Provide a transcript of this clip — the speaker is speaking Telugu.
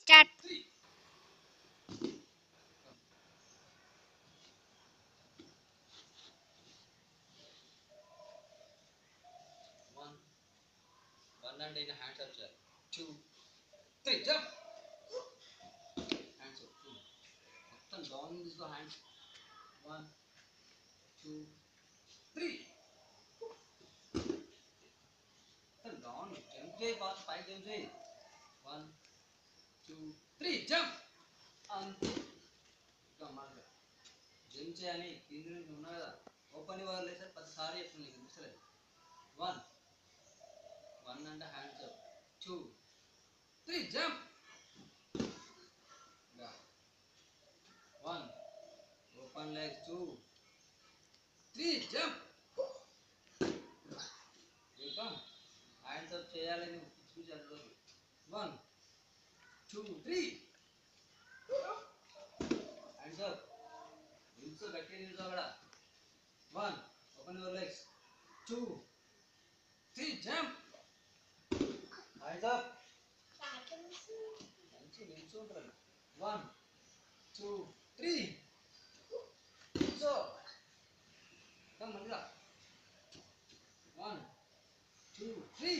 Start. One, one and in hands up, sir. Two, three, jump. Hands up, two. మొత్తం డౌన్ తీసుకో హ్యాండ్స్. One, two, three. మొత్తం డౌన్ జంప్ చేయి, ఫాస్ట్ పైకి జంప్ చేయి. One, two, three, jump. అంతే. ఇంకా మాట జంప్ చేయాలి. కింద నుంచి ఉన్నా కదా, ఓపెన్ ఇవ్వాలి సార్. 10 సార్లు చెప్తుంది, నీకు తెలుస్తలేదు. One, one and hands up. Two, three, jump. One, open legs. Two, three, jump. You come. Hands up చేయాలి, నువ్వు పిచ్చి పిచ్చి అడ్డు. One, two, three. Hands up. నిల్చో, గట్టిగా నిల్చో అక్కడ. One, open your legs. Two, three, jump. Hands up. నిల్చో ఉంటారు. One, two, three. నిల్చో. Come మళ్ళీ. One, two, three.